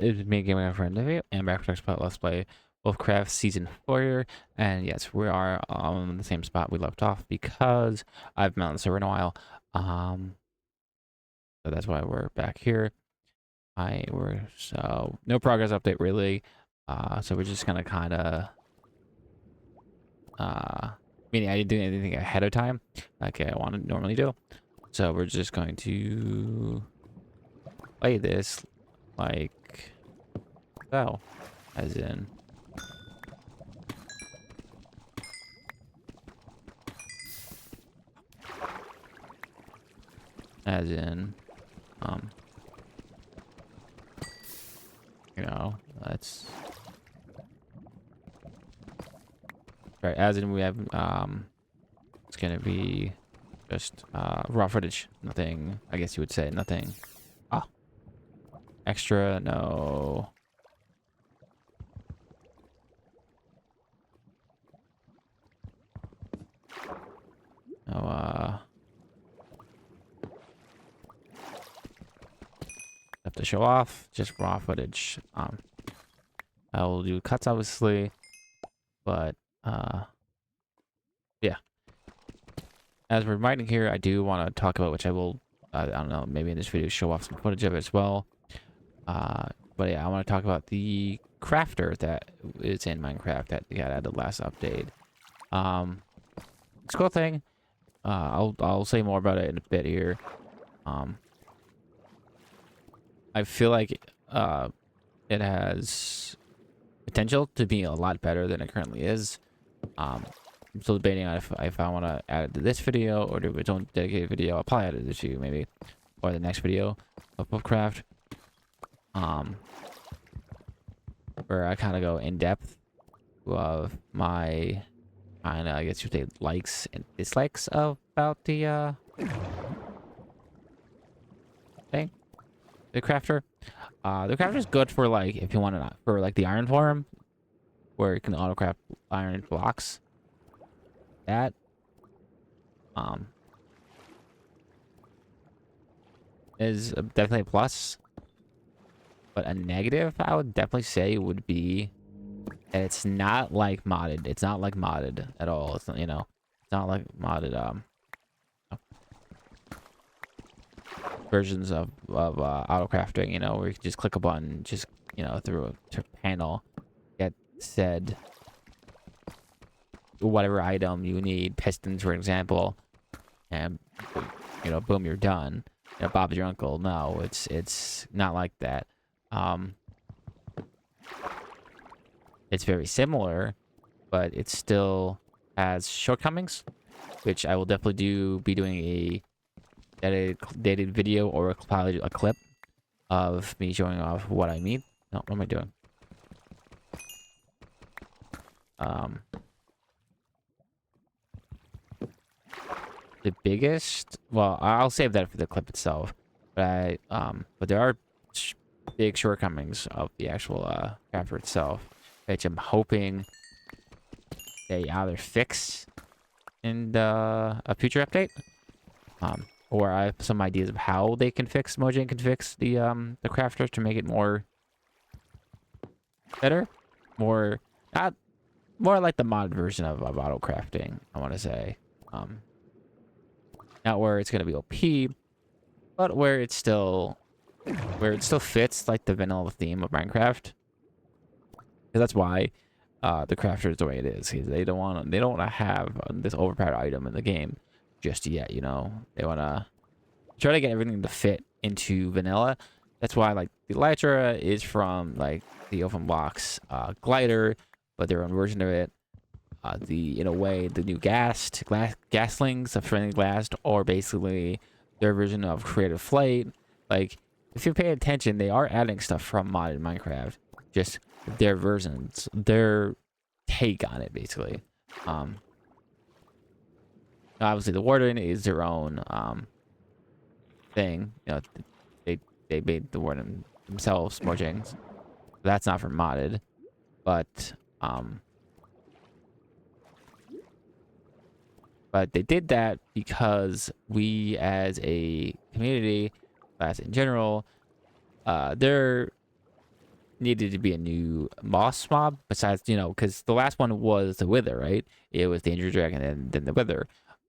It's me, Gaming my friend Nivea, and back to Let's Play Wolfcraft Season 4 here. And yes, we are on the same spot we left off because I've been on the server in a while. So that's why we're back here. So no progress update really. So we're just gonna kind of meaning I didn't do anything ahead of time like I want to normally do. So we're just going to play this like so, as in. As in, you know, that's right. As in, we have, it's gonna be just raw footage. Nothing. I guess you would say nothing. Ah, extra. No. No. Have to show off. Just raw footage. I will do cuts obviously, but yeah. As we're writing here, I do want to talk about, which I will, I don't know, maybe in this video show off some footage of it as well. But yeah, I want to talk about the crafter that is in Minecraft that got added last update. It's a cool thing. I'll say more about it in a bit here. I feel like it has potential to be a lot better than it currently is. I'm still debating on if I want to add it to this video or do its own dedicated video. I'll probably add it to maybe, or the next video of Wolfcraft. Where I kind of go in depth of my kind of, I guess you say, likes and dislikes about the thing, the crafter. The crafter is good for like if you want to for like the iron farm, where you can auto craft iron blocks. That is definitely a plus. But a negative, I would definitely say, would be that it's not like modded. It's not like modded at all. It's not, you know, it's not like modded versions of auto crafting. You know, where you can just click a button, just through a panel, get said whatever item you need, pistons for example, and boom, you're done. Bob's your uncle. No, it's not like that. It's very similar, but it still has shortcomings, which I will definitely be doing a edited video or a clip of me showing off what I mean. No, what am I doing? The biggest, well, I'll save that for the clip itself, but but there are big shortcomings of the actual crafter itself, which I'm hoping they either fix in a future update, or I have some ideas of how they can fix, Mojang can fix the crafter to make it more better, more not more like the mod version of auto crafting. I want to say, not where it's gonna be OP, but where it still fits like the vanilla theme of Minecraft. Because that's why the crafter is the way it is. They don't want to have this overpowered item in the game just yet. You know, they want to try to get everything to fit into vanilla. That's why like the Elytra is from like the Open Blocks glider, but their own version of it. In a way, the new gaslings of friendly blast, or basically their version of creative flight. Like, if you pay attention, they are adding stuff from modded Minecraft, just their versions, their take on it, basically. Obviously, the Warden is their own thing. You know, they made the Warden themselves, Mojang. That's not for modded, but they did that because we, as a community, class in general, they're needed to be a new boss mob besides, you know, because the last one was the Wither, right? It was the Danger Dragon and then the Wither.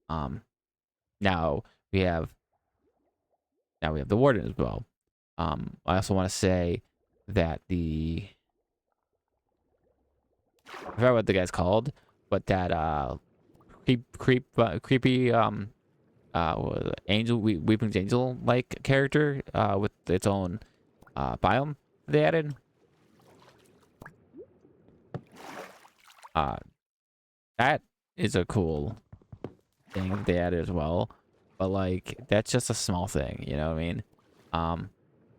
Now we have the Warden as well. I also want to say that I forgot what the guy's called, but that creepy angel weeping's angel like character with its own biome they added. That is a cool thing that they added as well, but like that's just a small thing, you know what I mean?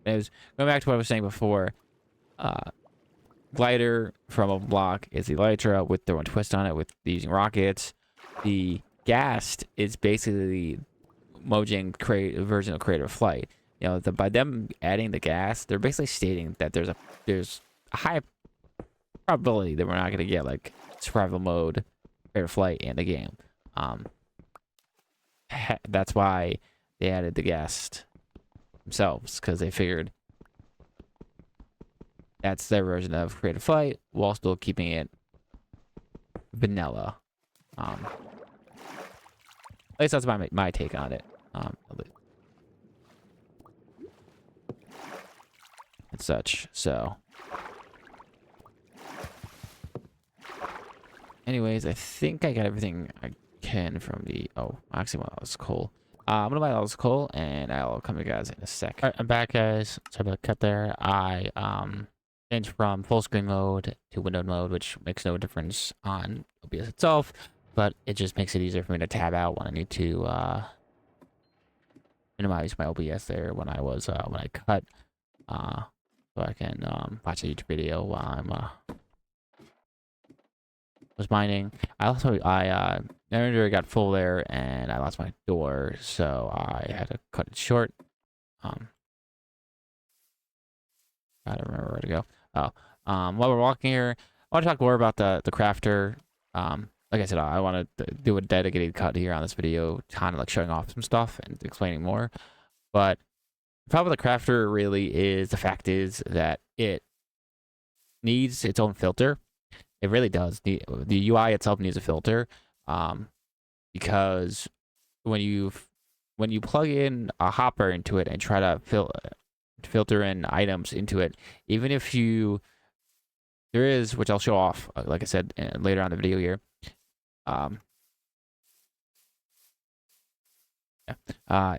It was going back to what I was saying before. Glider from a block is the Elytra with their own twist on it with using rockets. The Ghast is basically Mojang version of Creative Flight. You know, by them adding the Ghast, they're basically stating that there's a high probability that we're not going to get like survival mode Creative Flight in the game. That's why they added the Ghast themselves, because they figured that's their version of Creative Flight while still keeping it vanilla. At least that's my take on it. And such. So, anyways, I think I got everything I can from the. Oh, actually, well, that was cool. I'm gonna buy all this coal, and I'll come to you guys in a sec. All right, I'm back, guys. Sorry about the cut there. I changed from full screen mode to windowed mode, which makes no difference on OBS itself, but it just makes it easier for me to tab out when I need to minimize my OBS there when I cut, so I can watch a YouTube video while I'm was mining. I inventory got full there, and I lost my door, so I had to cut it short. I don't remember where to go. Oh, while we're walking here, I want to talk more about the crafter. Like I said, I want to do a dedicated cut here on this video, kind of like showing off some stuff and explaining more. But the problem with the crafter really is the fact is that it needs its own filter. It really does. The UI itself needs a filter, because when you plug in a hopper into it and try to filter in items into it, even if there is, which I'll show off, like I said later on in the video here. Even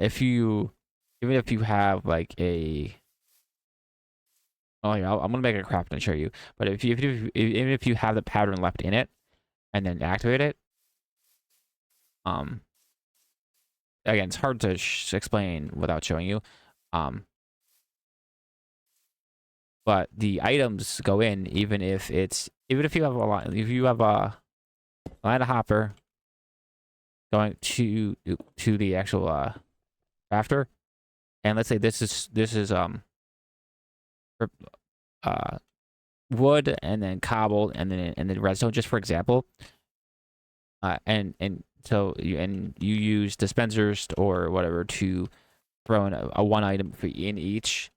if you have like a, oh yeah, I'm gonna make a craft and show you. But even if you have the pattern left in it, and then activate it, again, it's hard to explain without showing you. But the items go in even if you have a line of hopper going to the actual crafter, and let's say this is wood and then cobble and then redstone, just for example, and so you use dispensers or whatever to throw in a one item in each.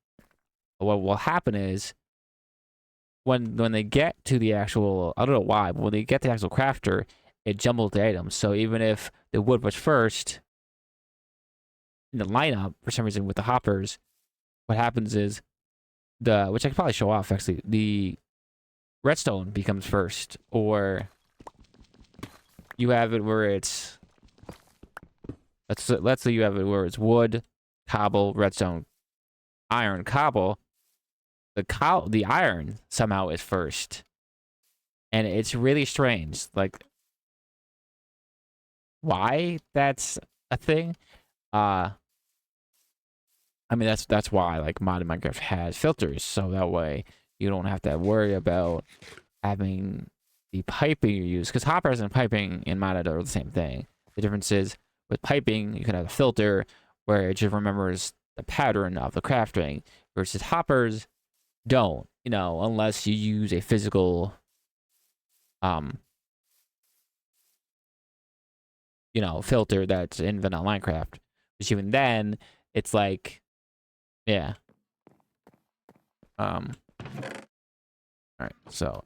What will happen is when they get to the actual, I don't know why, but when they get to the actual crafter, it jumbles the items. So even if the wood was first in the lineup for some reason with the hoppers, what happens is which I could probably show off actually, the redstone becomes first, or you have it where it's, let's say you have it where it's wood, cobble, redstone, iron, cobble. The iron somehow is first, and it's really strange, like why that's a thing. I mean, that's why like modern Minecraft has filters, so that way you don't have to worry about having the piping you use, because hoppers and piping in modded are the same thing. The difference is with piping you can have a filter where it just remembers the pattern of the crafting, versus hoppers don't, you know, unless you use a physical you know, filter that's in vanilla Minecraft, which even then it's like, yeah, All right, so,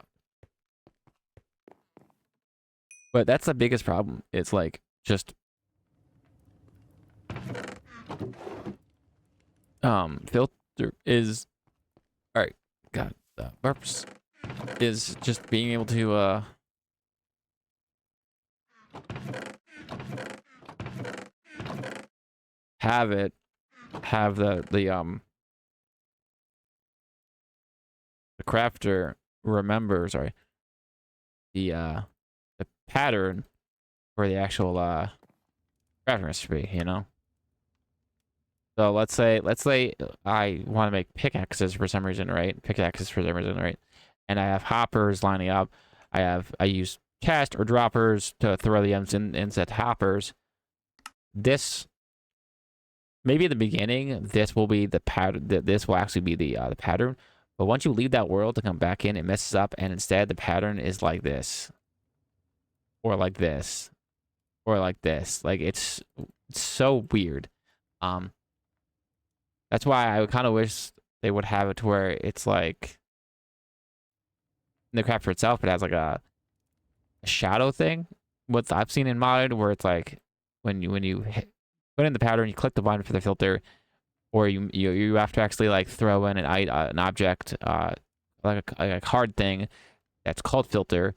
but that's the biggest problem. It's like just filter is all right. God, burps is just being able to have it have the crafter remember, sorry, the pattern for the actual crafting recipe, you know. So let's say I want to make pickaxes for some reason, right? Pickaxes for some reason, right? And I have hoppers lining up. I use chest or droppers to throw the items in set hoppers. This maybe in the beginning, this will be the pattern. This will actually be the pattern. But once you leave that world to come back in, it messes up, and instead the pattern is like this, or like this, or like this. Like it's so weird. Um, that's why I kind of wish they would have it to where it's like in the crafter itself, it has like a shadow thing. What I've seen in modded, where it's like when you put in the pattern, you click the button for the filter, or you have to actually like throw in an object, like a card thing that's called filter.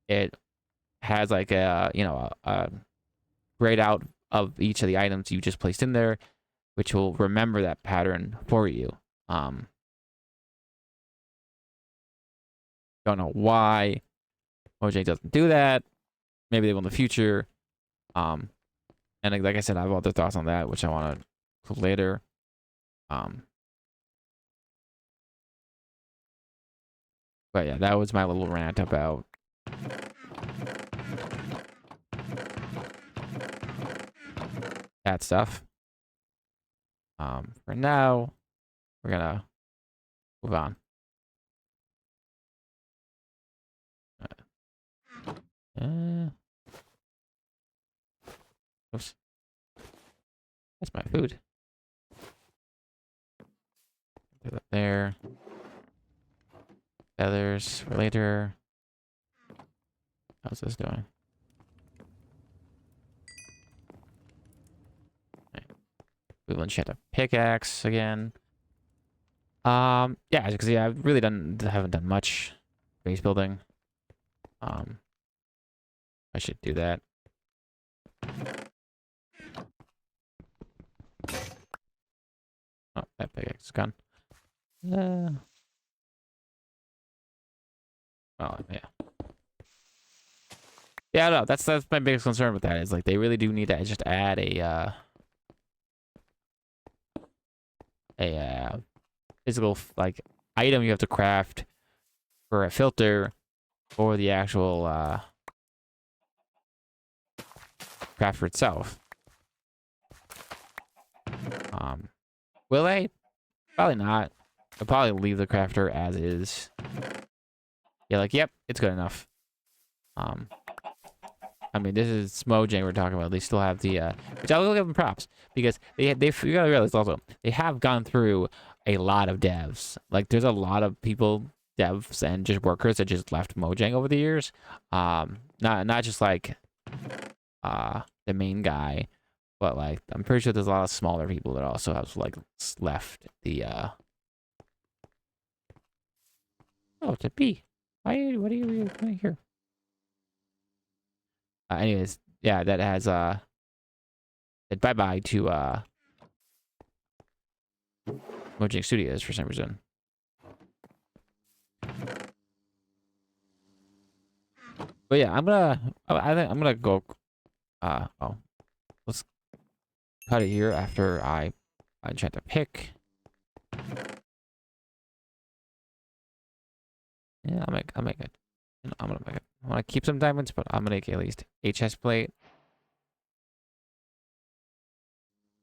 It has like a grayed out of each of the items you just placed in there, which will remember that pattern for you. Don't know why Mojang doesn't do that. Maybe they will in the future. And like I said, I have other thoughts on that, which I want to put later. But yeah, that was my little rant about that stuff. For now, we're gonna move on. Uh, oops, that's my food. Put that there. Feathers for later. How's this doing? We will enchant a pickaxe again. Yeah, as you can see, I've really haven't done much base building. I should do that. Oh, that pickaxe is gone. Oh yeah. Yeah, no, that's my biggest concern with that is like they really do need to just add a physical like item you have to craft for a filter for the actual crafter itself. Will they? Probably not. I'll probably leave the crafter as is. Yeah, like yep, it's good enough. I mean, this is Mojang we're talking about. They still have the, which I will give them props because you gotta realize also they have gone through a lot of devs. Like, there's a lot of people, devs and just workers that just left Mojang over the years. Not just like, the main guy, but like I'm pretty sure there's a lot of smaller people that also have like left the. Oh, it's a bee. What are you doing here? Anyways, yeah, that has said bye bye to Mojang Studios for some reason. But yeah, I think I'm gonna go oh, let's cut it here after I enchant a pick. Yeah, I'll make it. I'm gonna make it. I want to keep some diamonds, but I'm gonna make at least a chest plate.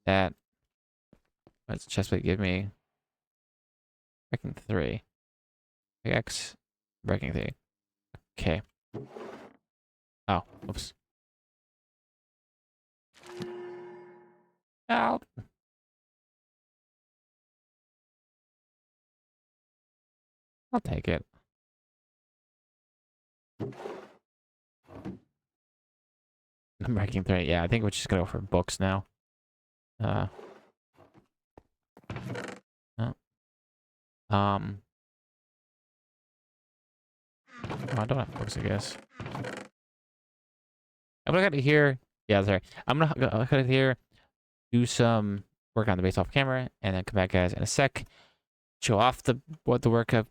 That what does chest plate give me? Breaking 3. X breaking 3. Okay. Oh, oops. Out. I'll take it. I'm ranking 3. Yeah, I think we're just gonna go for books now. Uh, oh, um, oh, I don't have books, I guess. I'm gonna cut it here. Yeah, sorry. I'm gonna cut it here. Do some work on the base off camera, and then come back, guys, in a sec. Show off what the work I've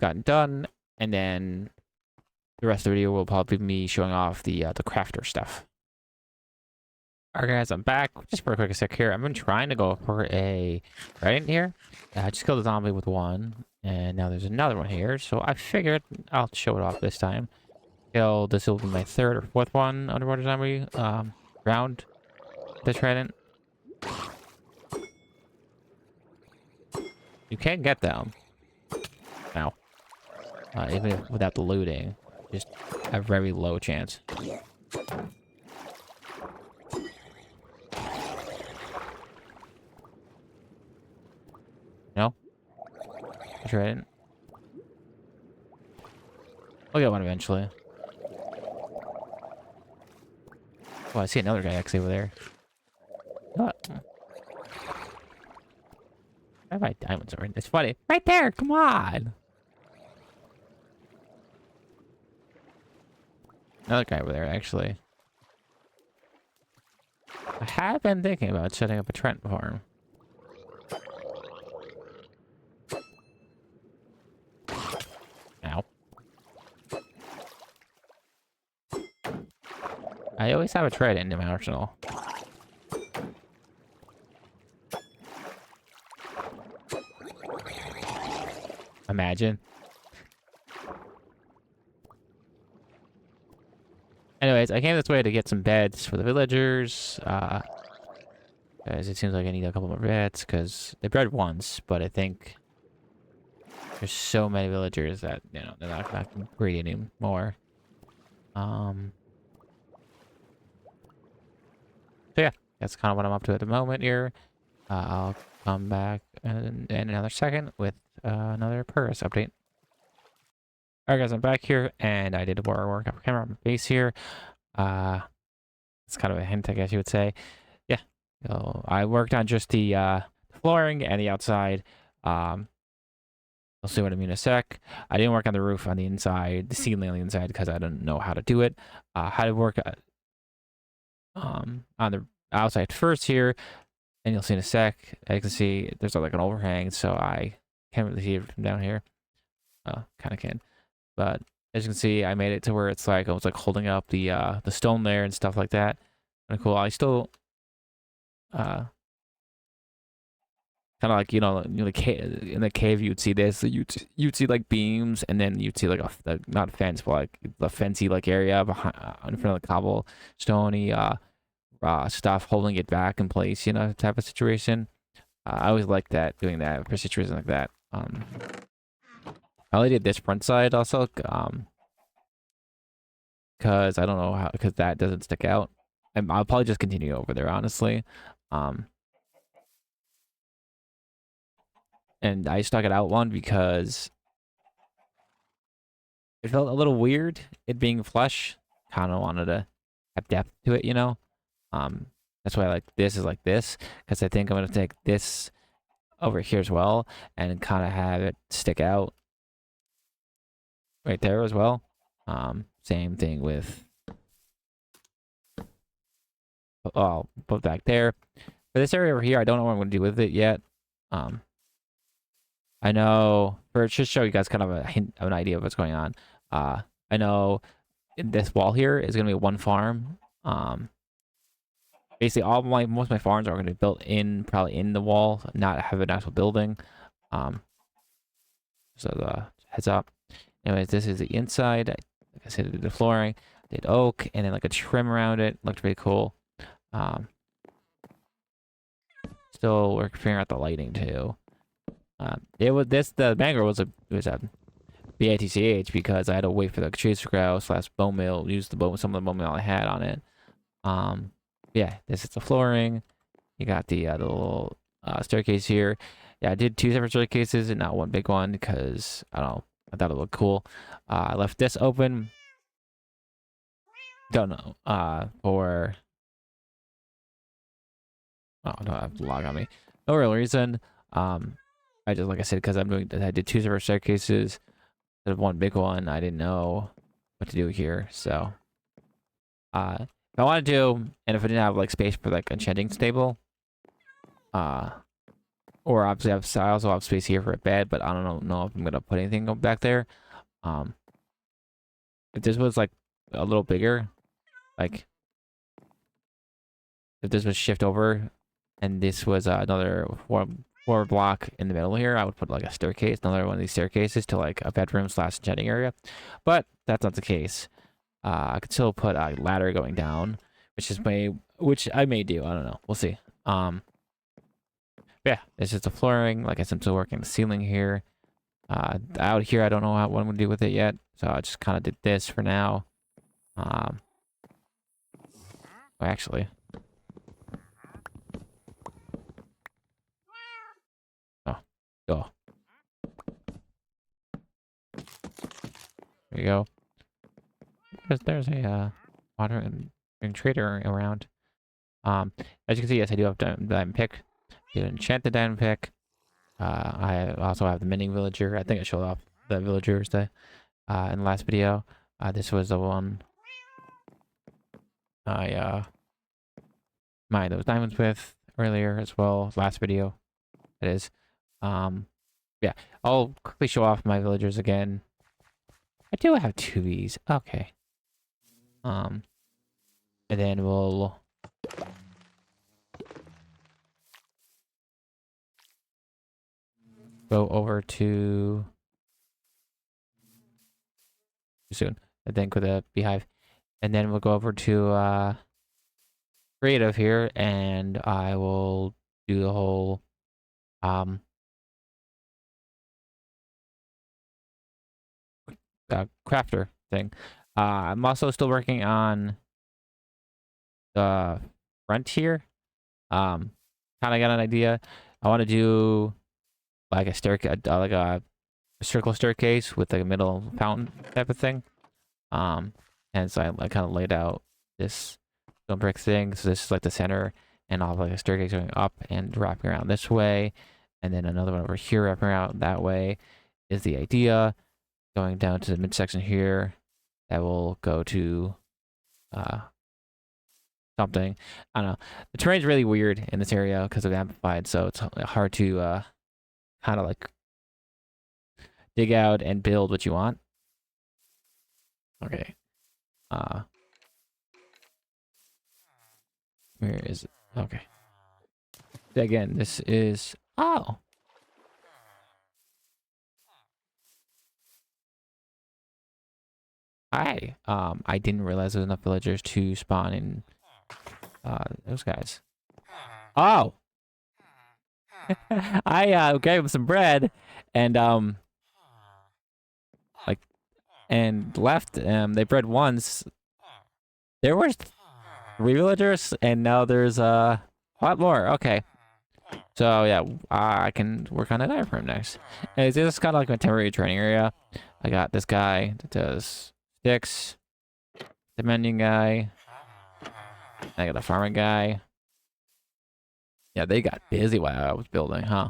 gotten done, and then the rest of the video will probably be me showing off the crafter stuff. Alright, guys, I'm back. Just for a quick sec here. I've been trying to go for a trident here. I just killed a zombie with one, and now there's another one here. So I figured I'll show it off this time. This will be my 3rd or 4th one underwater zombie round the trident. You can get them now, even without the looting. Just a very low chance. No? Trident. I'll get one eventually. Oh, I see another guy actually over there. What? I have my diamonds over. It's funny. Right there, come on! Another guy over there, actually. I have been thinking about setting up a Trent farm. Ow. I always have a trident in my arsenal. Imagine. Anyways, I came this way to get some beds for the villagers. Guys, it seems like I need a couple more beds because they bred once, but I think there's so many villagers that, you know, they're not going to breed anymore. So yeah, that's kind of what I'm up to at the moment here. I'll come back in another second with another progress update. Alright, guys, I'm back here, and I did more work on camera on my base here. It's kind of a hint, I guess you would say. Yeah, so I worked on just the flooring and the outside. I'll see what I mean in a sec. I didn't work on the roof on the inside, the ceiling on the inside, because I didn't know how to do it. How to work on the outside first here, and you'll see in a sec. As you can see, there's like an overhang, so I can't really see it from down here. Kind of can. But as you can see, I made it to where it's like I was like holding up the stone there and stuff like that. Kind of cool. I still kind of like, you know, in the cave you'd see this. You'd see like beams, and then you'd see like not fence, but like the fencey like area behind in front of the cobblestone stuff holding it back in place. You know, type of situation. I always like that, doing that for situations like that. I only did this front side also, because I don't know how, because that doesn't stick out. And I'll probably just continue over there, honestly. And I stuck it out one because it felt a little weird, it being flush. Kind of wanted to have depth to it, you know? That's why I like this is like this, because I think I'm going to take this over here as well and kind of have it stick out right there as well. Same thing with, I'll put back there. For this area over here, I don't know what I'm going to do with it yet. I know, for just show you guys kind of a hint of an idea of what's going on. I know this wall here is going to be one farm. Basically, most of my farms are going to be built in, probably in the wall, not have an actual building. So the heads up. Anyways, this is the inside. Like I said, I did the flooring, did oak, and then like a trim around it. Looked really cool. Still we're figuring out the lighting too. The banger was a BATCH because I had to wait for the chaser grouse / bone meal, use some of the bone meal I had on it. Yeah, this is the flooring. You got the little staircase here. Yeah, I did 2 separate staircases and not one big one because I don't know. I thought it looked cool. I left this open. Don't know. For oh no, I have to log on me. No real reason. I just like I said because I did 2 separate staircases instead of 1 big one. I didn't know what to do here, so if I wanted to, and if I didn't have like space for like enchanting table, or obviously I also have space here for a bed, but I don't know if I'm gonna put anything back there. If this was like a little bigger, like if this was shift over, and this was another four block in the middle here, I would put like a staircase, another one of these staircases to like a bedroom / enchanting area. But that's not the case. I could still put a ladder going down, which I may do. I don't know. We'll see. Yeah, it's just the flooring. Like I said, I'm still working the ceiling here. Out here, I don't know what I'm gonna do with it yet, so I just kind of did this for now. Well, actually, oh, go. There you go. There's a water and trader around. As you can see, yes, I do have diamond pick. Did enchant the diamond pick. I also have the mending villager. I think I showed off the villagers in the last video. This was the one I mined those diamonds with earlier as well. Last video, that is. Yeah, I'll quickly show off my villagers again. I do have 2 of these. Okay. And then we'll go over to soon. And then go to the beehive. And then we'll go over to creative here, and I will do the whole crafter thing. I'm also still working on the front here. Kind of got an idea. I want to do like a staircase, like a circle staircase with like a middle fountain type of thing. And so I kind of laid out this stone brick thing. So this is like the center, and I'll have like a staircase going up and wrapping around this way, and then another one over here wrapping around that way is the idea. Going down to the midsection here, that will go to something. I don't know. The terrain's really weird in this area because of the amplified, so it's hard to kind of like dig out and build what you want. Okay. Where is it? Okay. Again, this is oh. Hi. I didn't realize there was enough villagers to spawn in those guys. Oh. I gave them some bread and like and left. They bred once. There were 3 villagers, and now there's a lot more. Okay. So yeah, I can work on a diaphragm next. And this is kind of like my temporary training area. I got this guy that does sticks, the mending guy. I got a farming guy. Yeah, they got busy while I was building, huh?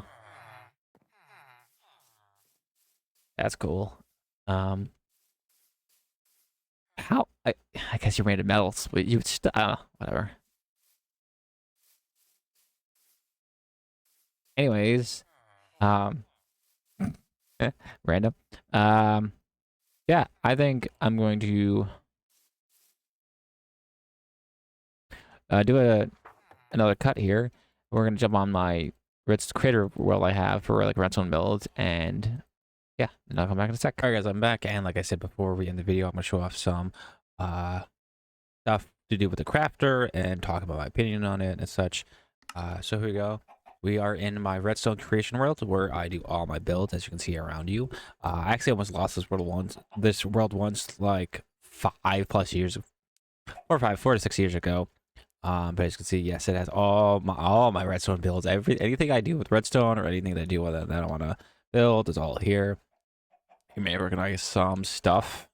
That's cool. How? I guess you're made of metals, but you would whatever. Anyways, random. Yeah, I think I'm going to do another cut here. We're gonna jump on my creator world I have for like redstone builds, and yeah, and I'll come back in a sec. Alright guys, I'm back, and like I said before we end the video, I'm gonna show off some stuff to do with the crafter and talk about my opinion on it and such. So here we go. We are in my redstone creation world where I do all my builds, as you can see around you. I actually almost lost this world once like 5+ years, 4 to 6 years ago. But as you can see, yes, it has all my redstone builds. Anything I do with redstone or anything that I do with it that I want to build is all here. You may recognize some stuff.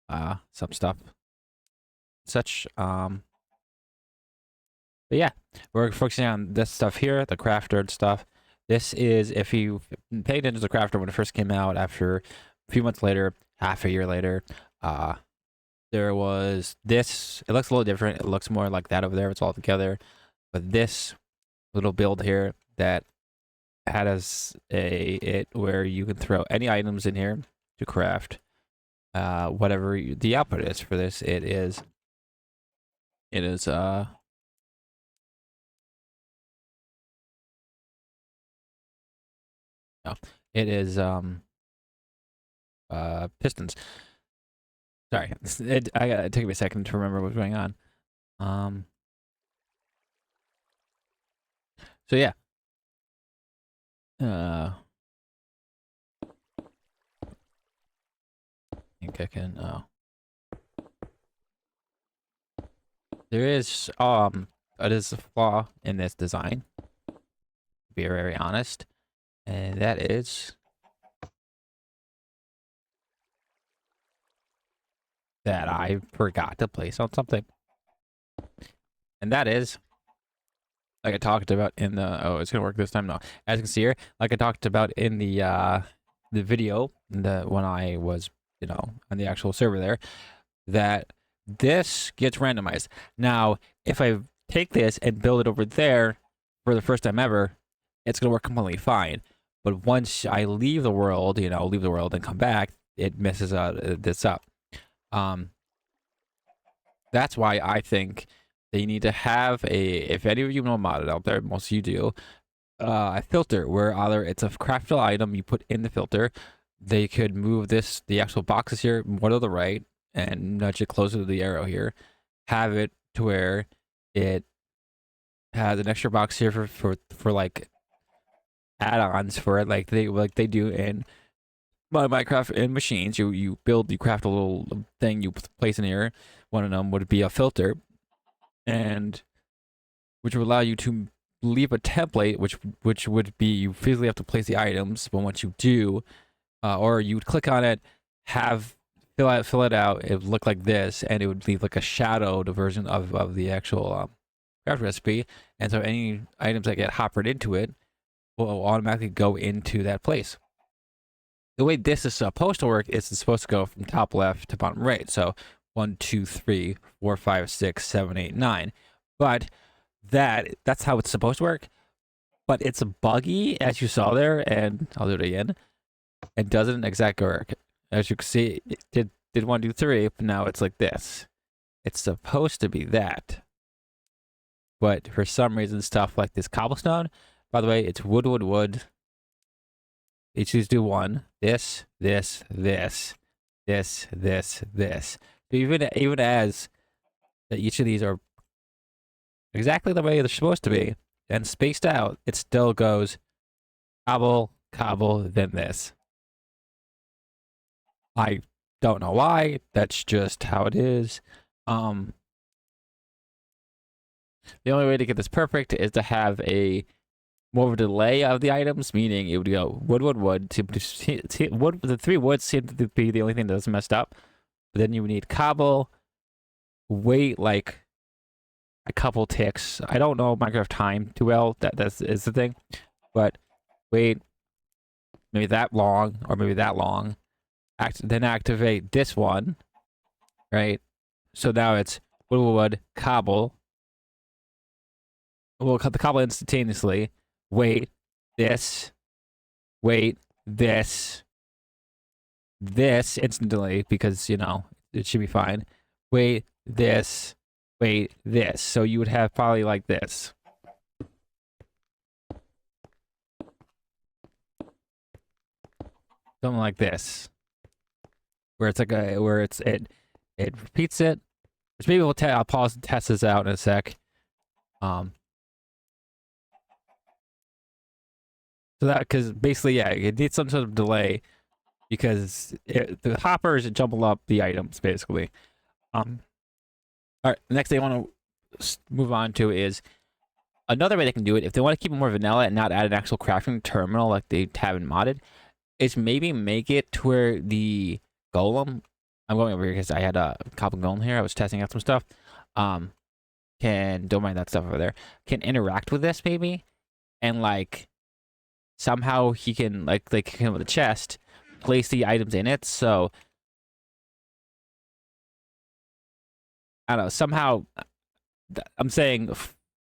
Some stuff. Such. But yeah, we're focusing on this stuff here, the crafter stuff. This is, if you paid attention to the crafter when it first came out, after a few months later, half a year later, there was this. It looks a little different. It looks more like that over there. It's all together. But this little build here that had it where you can throw any items in here to craft whatever the output is for this. It is no, it is pistons. Sorry, it took me a second to remember what's going on. So yeah. I think I can. There is it is a flaw in this design. To be very honest, and that is that I forgot to place on something, and that is, like I talked about in the, oh, it's gonna work this time. No, as you can see here, like I talked about in the video, when I was, you know, on the actual server there, that this gets randomized. Now, if I take this and build it over there for the first time ever, it's gonna work completely fine. But once I leave the world, you know, leave the world and come back, it messes this up. That's why I think that you need to have if any of you know modded out there, most of you do, a filter where either it's a craftable item you put in the filter. They could move the actual boxes here more to the right and nudge it closer to the arrow here. Have it to where it has an extra box here for like add-ons for it, like they do in Minecraft in machines. You craft a little thing you place in here. One of them would be a filter, and which would allow you to leave a template, which would be, you physically have to place the items, but once you do, or you would click on it, fill it out, it would look like this, and it would leave like a shadowed version of the actual craft recipe, and so any items that get hoppered into it will automatically go into that place. The way this is supposed to work is it's supposed to go from top left to bottom right. So 1, 2, 3, 4, 5, 6, 7, 8, 9. But that's how it's supposed to work. But it's buggy, as you saw there, and I'll do it again. It doesn't exactly work. As you can see, it did 1, 2, 3, but now it's like this. It's supposed to be that. But for some reason, stuff like this cobblestone, by the way, it's wood. Each of these do one. This. But even as that, each of these are exactly the way they're supposed to be and spaced out, it still goes cobble, then this. I don't know why. That's just how it is. The only way to get this perfect is to have more of a delay of the items, meaning it would go wood. Wood. The 3 woods seem to be the only thing that's messed up. But then you would need cobble, wait like a couple ticks. I don't know Minecraft time too well. That's the thing. But wait maybe that long or maybe that long. Then activate this one, right? So now it's wood, cobble. We'll cut the cobble instantaneously. Wait this instantly, because, you know, it should be fine. Wait this. So you would have probably like this. Something like this. Where it's like it repeats it. Which maybe I'll pause and test this out in a sec. So that, because basically, yeah, it needs some sort of delay, because the hoppers jumble up the items, basically. All right, the next thing I want to move on to is another way they can do it. If they want to keep it more vanilla and not add an actual crafting terminal like they have in modded, is maybe make it to where the golem, I'm going over here because I had a cobble golem here. I was testing out some stuff. Don't mind that stuff over there. Can interact with this maybe, and like somehow he can like him with a chest, place the items in it. So I don't know. Somehow, I'm saying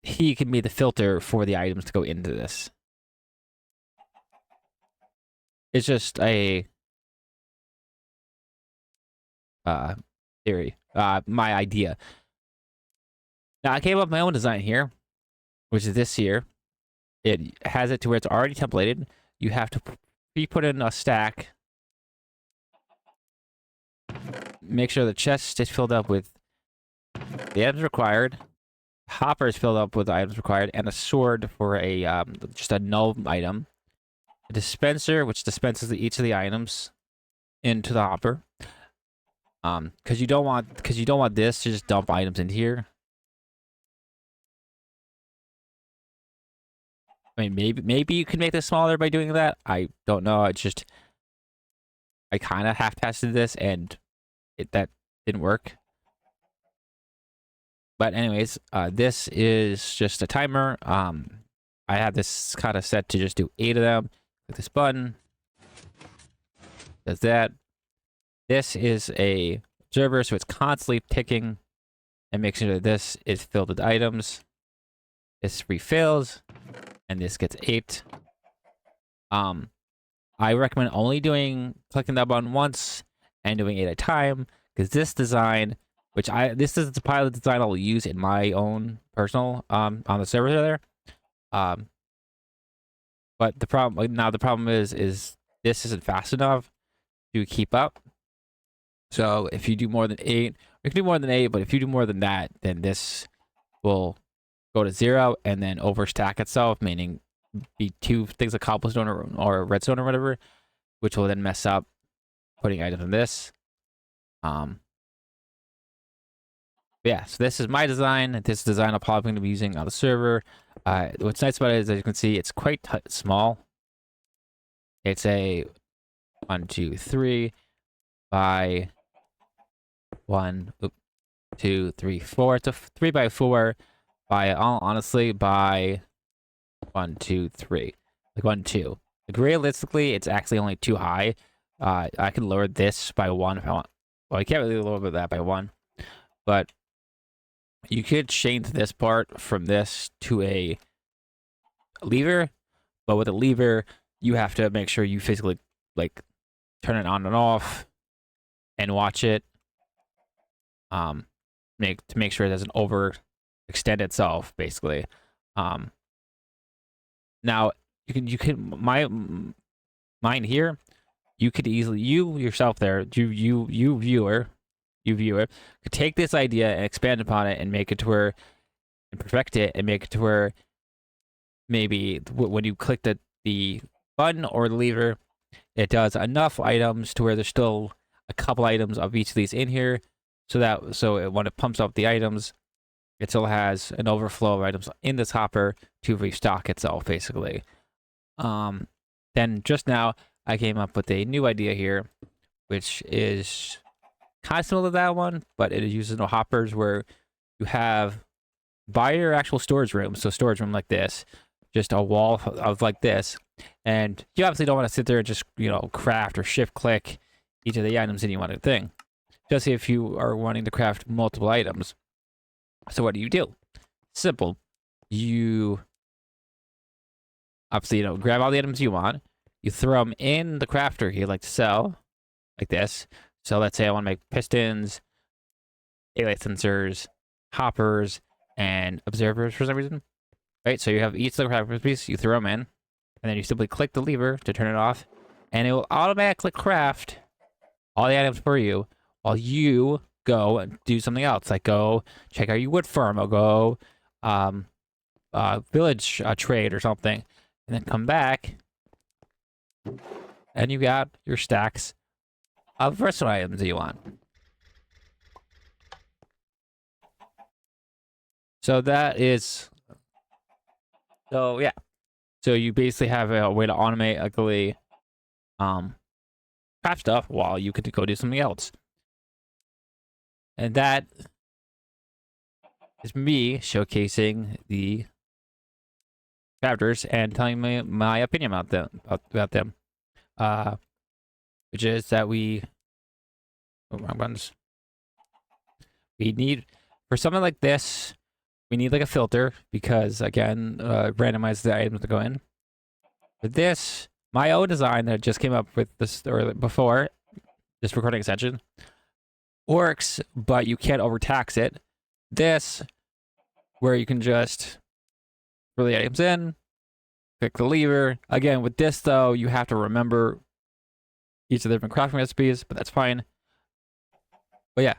he can be the filter for the items to go into this. It's just a theory, my idea. Now I came up with my own design here, which is this here. It has it to where it's already templated. You have to put in a stack. Make sure the chest is filled up with the items required. Hopper is filled up with the items required, and a sword for a just a null item. A dispenser, which dispenses each of the items into the hopper. Because you don't want this to just dump items into here. I mean, maybe you can make this smaller by doing that. I don't know. I kind of half tested this and that didn't work. But anyways, this is just a timer. I have this kind of set to just do 8 of them. Click this button. Does that. This is a observer, so it's constantly ticking and making sure that this is filled with items. This refills, and this gets 8. I recommend only clicking that button once and doing 8 at a time, because this design, this is the pilot design I'll use in my own personal on the server there. But the problem is this isn't fast enough to keep up. So if you do more than 8, you can do more than 8, but if you do more than that, then this will go to 0 and then overstack itself, meaning be 2 things of cobblestone or redstone or whatever, which will then mess up putting items in this. Yeah, so this is my design. This design I'm probably going to be using on the server. What's nice about it is, as you can see, it's quite small. It's a 1, 2, 3 by 1, 2, 3, 4. It's a 3 by 4 by, honestly, by 1, 2, 3. Like 1, 2. Like realistically, it's actually only too high. I can lower this by 1 if I want. Well, I can't really lower that by 1. But you could change this part from this to a lever. But with a lever, you have to make sure you physically, like, turn it on and off and watch it. To make sure it doesn't overextend itself, basically. Now you can mine here. You could easily yourself there, you viewer, could take this idea and expand upon it and make it to where, and perfect it and make it to where maybe when you click the button or the lever, it does enough items to where there's still a couple items of each of these in here, so when it pumps up the items, it still has an overflow of items in this hopper to restock itself, basically. Then just now, I came up with a new idea here, which is kind of similar to that one, but it uses no hoppers where you have by your actual storage room, so storage room like this, just a wall of like this, and you obviously don't want to sit there and just, craft or shift click each of the items that you want to thing. Just if you are wanting to craft multiple items. So what do? Simple. You obviously, grab all the items you want. You throw them in the crafter you like to sell, like this. So let's say I want to make pistons, daylight sensors, hoppers, and observers for some reason. Right? So you have each of the crafter piece, you throw them in, and then you simply click the lever to turn it off, and it will automatically craft all the items for you while you go and do something else, like go check out your wood farm, or go village trade or something, and then come back, and you got your stacks of versatile items that you want. So yeah. So you basically have a way to automatically craft stuff while you could go do something else. And that is me showcasing the crafters and telling me my opinion about them. Which is that we wrong buttons. We need, for something like this, we need like a filter because again, randomize the items to go in. For this, my own design that just came up with this or before this recording extension works, but you can't overtax it. This, where you can just throw the items in, click the lever. Again, with this though, you have to remember each of the different crafting recipes, but that's fine. But yeah,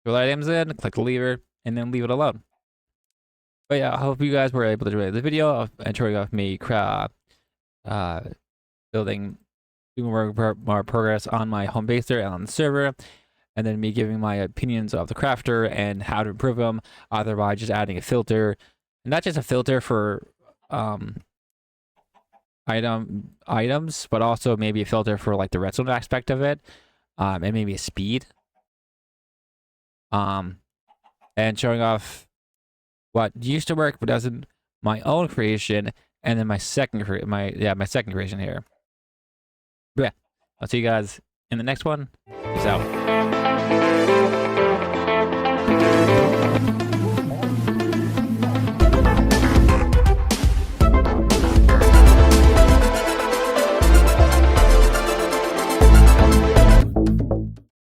throw the items in, click the lever, and then leave it alone. But yeah, I hope you guys were able to enjoy the video and showing off me doing more progress on my home base there and on the server, and then me giving my opinions of the crafter and how to improve them, either by just adding a filter, and not just a filter for items, but also maybe a filter for like the redstone aspect of it, and maybe a speed, and showing off what used to work but doesn't, my own creation, and then my second creation here. But yeah, I'll see you guys in the next one. Peace out.